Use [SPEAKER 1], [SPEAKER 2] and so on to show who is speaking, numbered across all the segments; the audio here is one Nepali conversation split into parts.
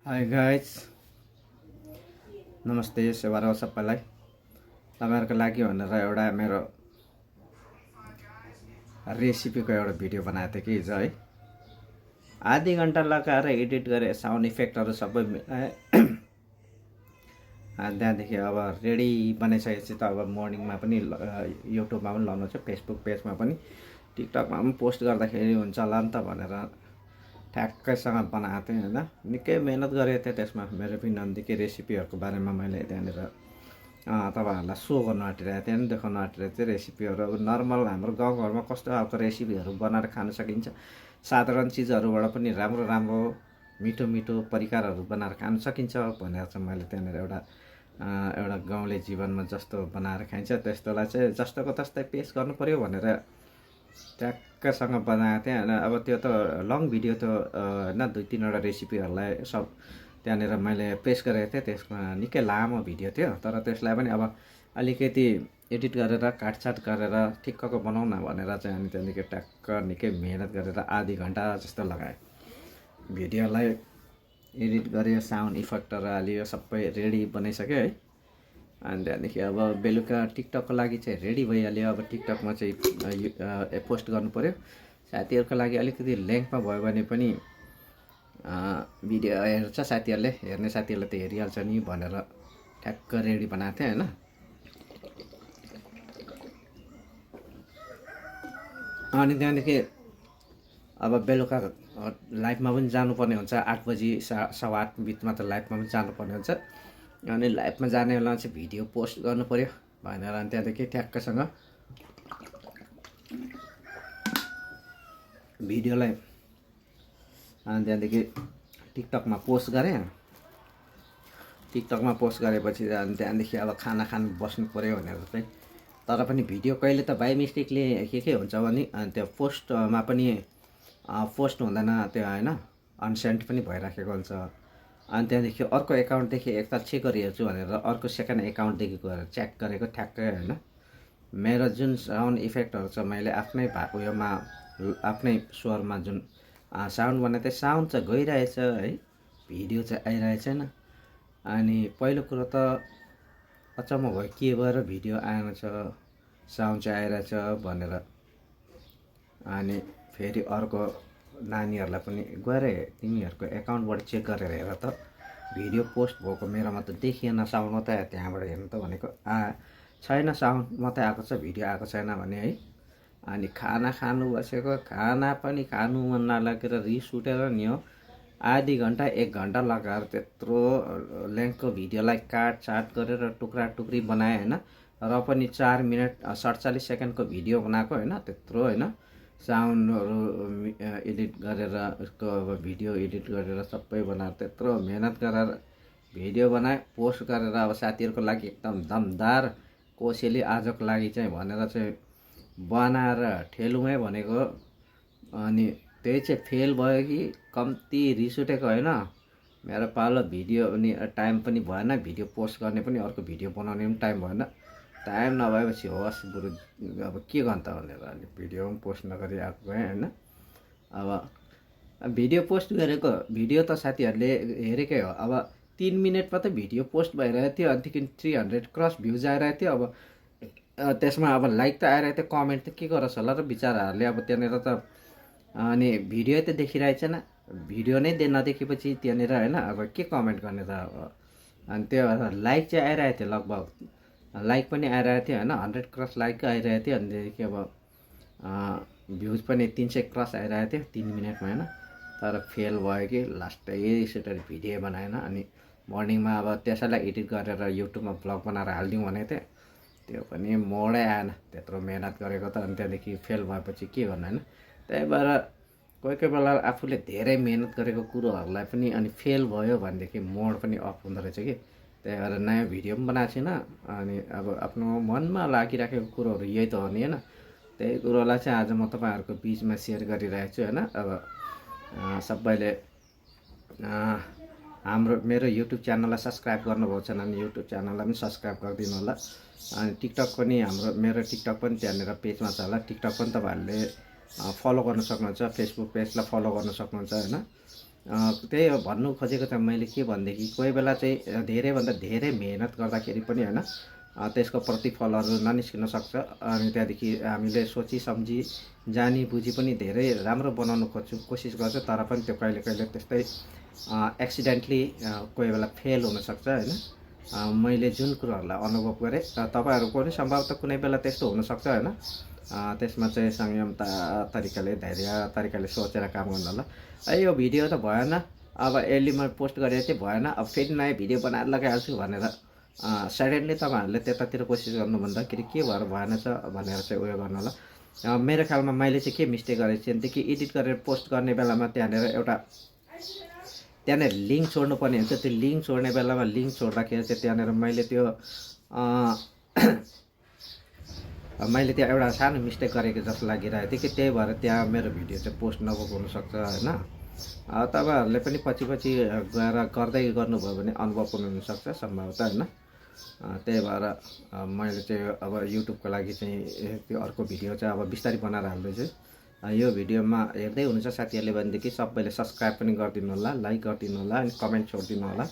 [SPEAKER 1] हाई गाइज नमस्ते सेवा र सबैलाई तपाईहरुको लागि भनेर एउटा मेरो रेसिपीको एउटा भिडियो बनाएको थिएँ कि हिजो है आधी घण्टा लगाएर एडिट गरे साउन्ड इफेक्टहरु सबै मिलाए त्यहाँदेखि अब रेडी बनाइसकेपछि त अब मर्निङमा पनि युट्युबमा पनि लाउनु छ फेसबुक पेजमा पनि टिकटकमा पनि पोस्ट गर्दाखेरि हुन्छ होला नि त भनेर ठ्याक्कैसँग बनाएको थिएँ हैन निकै मेहनत गरेको थिएँ त्यसमा मेरो पनि नन्दीकै रेसिपीहरुको बारेमा मैले त्यहाँनिर तपाईहरुलाई सो गर्न आँटिरहेको थिएँ नि देखाउन आँटिरहेको थिएँ रेसिपीहरु अब नर्मल हाम्रो गाउँघरमा कस्तो खालको रेसिपीहरु बनाएर खान सकिन्छ साधारण चिजहरुबाट पनि राम्रो राम्रो मिठो मिठो परिकारहरु बनाएर खान सकिन्छ भनेर चाहिँ मैले त्यहाँनिर एउटा गाउँले जीवनमा जस्तो बनाएर खाइन्छ त्यस्तोलाई चाहिँ जस्तोको तस्तै पेश गर्नु पर्यो भनेर ट्याक्कसँग बनाएको थिएँ हैन अब त्यो त लङ भिडियो त हैन 2-3 वटा रेसिपीहरुलाई सब त्यहाँनिर मैले पेश गरेको थिएँ त्यसमा निकै लामो भिडियो थियो तर त्यसलाई पनि अब अलिकति एडिट गरेर काटछाट गरेर ठिक्कको बनाउन भनेर चाहिँ अनि त्यहाँदेखि ट्याक्क निकै मेहनत गरेर आधी घण्टा जस्तो लगाए भिडियोलाई एडिट गरे साउन्ड इफेक्टहरु हालियो सबै रेडी बनाइसके है अनि त्यहाँदेखि अब बेलुका टिकटकको लागि चाहिँ रेडी भइहाल्यो अब टिकटकमा चाहिँ पोस्ट गर्नु पर्यो साथीहरुको लागि अलिकति लेन्थमा भयो भने पनि भिडियो हेर्छ साथीहरुले हेर्ने साथीहरुले त हेरिहाल्छ नि भनेर ठ्याक्क रेडी बनाएको थिएँ हैन अनि त्यहाँदेखि अब बेलुका लाइभमा पनि जानुपर्ने हुन्छ 8 बजी 8:15 बिचमा त लाइभमा पनि जानुपर्ने हुन्छ अनि लाइभमा जाने बेलामा चाहिँ भिडियो पोस्ट गर्नु पर्यो भनेर अनि त्यहाँदेखि ठ्याक्कसँग भिडियोलाई अनि त्यहाँदेखि टिकटकमा पोस्ट गरे टिकटकमा पोस्ट गरेपछि अनि त्यहाँदेखि अब खाना खान बस्नु पर्यो भनेर चाहिँ तर पनि भिडियो कहिले त बाइ मिस्टेकले के हुन्छ भने अनि त्यो पोस्टमा पनि पोस्ट हुँदैन त्यो हैन अनसेन्ट पनि भइराखेको हुन्छ अनि त्यहाँदेखि अर्को एकाउन्टदेखि एकताल चेक गरिहेर्छु भनेर अर्को सेकेन्ड एकाउन्टदेखि गएर चेक गरेको ठ्याक्कै हैन मेरो जुन साउन्ड इफेक्टहरु छ मैले आफ्नै उयोमा आफ्नै स्वरमा जुन साउन्ड बनाएको थिएँ साउन्ड चाहिँ गइरहेछ है भिडियो चाहिँ आइरहेको छैन अनि पहिलो कुरो त अचम्म भयो के भएर भिडियो आएन छ साउन्ड चाहिँ आइरहेछ भनेर अनि फेरि अर्को नानीहरुलाई पनि गएर तिमीहरुको एकाउन्टबाट चेक गरेर हेर त भिडियो पोस्ट भएको मेरोमा त देखिएन साउन्ड मात्रै त्यहाँबाट हेर्नु त भनेको छैन साउन्ड मात्रै आएको छ भिडियो आएको छैन भने है अनि खाना खानु बसेको खाना पनि खानु मन नलागेर रिस उठेर नि हो आधी घण्टा 1 घण्टा लगाएर त्यत्रो लेन्थको भिडियोलाई काटछाट गरेर टुक्रा टुक्री बनाए हैन र पनि 4 मिनेट 47 सेकेन्डको भिडियो बनाएको हैन त्यत्रो हैन साउन्डहरु एडिट गरेर उसको अब भिडियो एडिट गरेर सबै बनाएर त्यत्रो मेहनत गरेर भिडियो बनाए पोस्ट गरेर अब साथीहरुको लागि एकदम दमदार कोसेली आजको लागि चाहिँ भनेर चाहिँ बनाएर ठेलुमै भनेको अनि त्यही चाहिँ फेल भयो कि कम्ती रिस उठेको हैन मेरो पालो भिडियो अनि टाइम पनि भएन भिडियो पोस्ट गर्ने पनि अर्को भिडियो बनाउने पनि टाइम भएन टाइम नभएपछि होस् बरु अब के गर्न त भनेर अनि भिडियो पनि पोस्ट नगरी आएको भए हैन अब भिडियो पोस्ट गरेको भिडियो त साथीहरुले हेरेकै हो अब 3 मिनेटमा त भिडियो पोस्ट भइरहेको थियो अन्तदेखि 300 क्रस भ्युज आइरहेको थियो अब त्यसमा अब लाइक त आइरहेको थियो कमेन्ट त के गरोस् होला र बिचाराहरुले अब त्यहाँनिर त अनि भिडियो त देखिरहेको छैन भिडियो नै नदेखेपछि त्यहाँनिर हैन अब के कमेन्ट गर्ने त अब अनि त्यो लाइक चाहिँ आइरहेको थियो लगभग लाइक पनि आइरहेको थियो हैन 100 क्रस लाइक आइरहेको थियो अनि त्यसपछि अब भ्युज पनि 300 क्रस आइरहेको थियो 3 मिनेटमा हैन तर फेल भयो कि लास्टै यसरी भिडियो बनाएन अनि मर्निङमा अब त्यसैलाई एडिट गरेर युट्युबमा ब्लग बनाएर हाल्दिउँ भनेको थिएँ त्यो पनि मोडै आएन त्यत्रो मेहनत गरेको त अनि त्यहाँदेखि फेल भएपछि के गर्नु हैन त्यही भएर कोही कोही बेला आफूले धेरै मेहनत गरेको कुरोहरुलाई पनि अनि फेल भयो भनेदेखि मोड पनि अफ हुँदो रहेछ कि त्यही भएर नयाँ भिडियो पनि बनाएको छैन अनि अब आफ्नो मनमा लागिराखेको कुरोहरु यही त हो नि हैन त्यही कुरोलाई चाहिँ आज म तपाईहरुको बीचमा शेयर गरिरहेको छु हैन अब सबैले मेरो युट्युब च्यानललाई सब्स्क्राइब गर्नुभएको छैन भने युट्युब च्यानललाई पनि सब्स्क्राइब गरिदिनु होला अनि टिकटक पनि मेरो टिकटक पनि त्यहाँनिर पेजमा छ होला टिकटक पनि तपाईहरुले फलो गर्न सक्नुहुन्छ फेसबुक पेजलाई फलो गर्न सक्नुहुन्छ हैन त्यही हो भन्नु खोजेको चाहिँ मैले के भनेदेखि कोही बेला चाहिँ धेरैभन्दा धेरै मेहनत गर्दाखेरि पनि होइन त्यसको प्रतिफलहरू ननिस्किन सक्छ। अनि त्यहाँदेखि हामीले सोची सम्झी जानी बुझी पनि धेरै राम्रो बनाउनु कोसिस गर्छ, तर पनि त्यो कहिले कहिले त्यस्तै एक्सिडेन्टली कोही बेला फेल हुनसक्छ होइन। मैले जुन कुराहरूलाई अनुभव गरेँ तपाईँहरूको पनि सम्भवतः कुनै बेला त्यस्तो हुनसक्छ होइन। त्यसमा चाहिँ संयमता तरिकाले धैर्य तरिकाले सोचेर काम गर्नु होला। यो भिडियो त भएन, अब यसले मैले पोस्ट गरेर चाहिँ भएन, अब फेरि नयाँ भिडियो बनाएर लगाइहाल्छु भनेर सडनली तपाईँहरूले त्यतातिर कोसिस गर्नुभन्दाखेरि के भएर भएन छ भनेर चाहिँ उयो गर्नु होला। मेरो ख्यालमा मैले चाहिँ के मिस्टेक गरेको छु भनेदेखि एडिट गरेर पोस्ट गर्ने बेलामा त्यहाँनिर लिङ्क छोड्नुपर्ने हुन्छ। त्यो लिङ्क छोड्ने बेलामा लिङ्क छोड्दाखेरि चाहिँ त्यहाँनिर मैले त्यहाँ एउटा सानो मिस्टेक गरेको जस्तो लागिरहेको थियो कि त्यही भएर त्यहाँ मेरो भिडियो चाहिँ पोस्ट नभएको हुनसक्छ होइन। तपाईँहरूले पनि पछि गएर गर्दै गर्नुभयो भने अनुभव पनि हुनसक्छ सम्भवतः होइन। त्यही भएर मैले चाहिँ अब युट्युबको लागि चाहिँ त्यो अर्को भिडियो चाहिँ अब बिस्तारै बनाएर हाल्दैछु। यो भिडियोमा हेर्दै हुनुहुन्छ साथीहरूले भनेदेखि सबैले सब्सक्राइब पनि गरिदिनु होला, लाइक गरिदिनु होला, अनि कमेन्ट छोडिदिनु होला।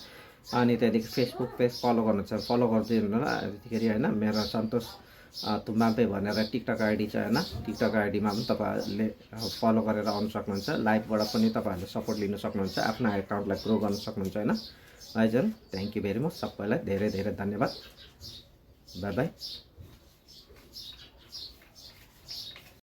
[SPEAKER 1] अनि त्यहाँदेखि फेसबुक पेज फलो गर्नु छ फलो गरिदिनु होला। त्यतिखेर होइन मेरो सन्तोष तुम्बाम्पे भनेर टिकटक आइडी छ होइन, टिकटक आइडीमा पनि तपाईँहरूले फलो गरेर आउनु सक्नुहुन्छ। लाइभबाट पनि तपाईँहरूले सपोर्ट लिन सक्नुहुन्छ, आफ्नो एकाउन्टलाई ग्रो गर्न सक्नुहुन्छ होइन। है जन, थ्याङ्क यू भेरी मच, सबैलाई धेरै धेरै धन्यवाद। By by.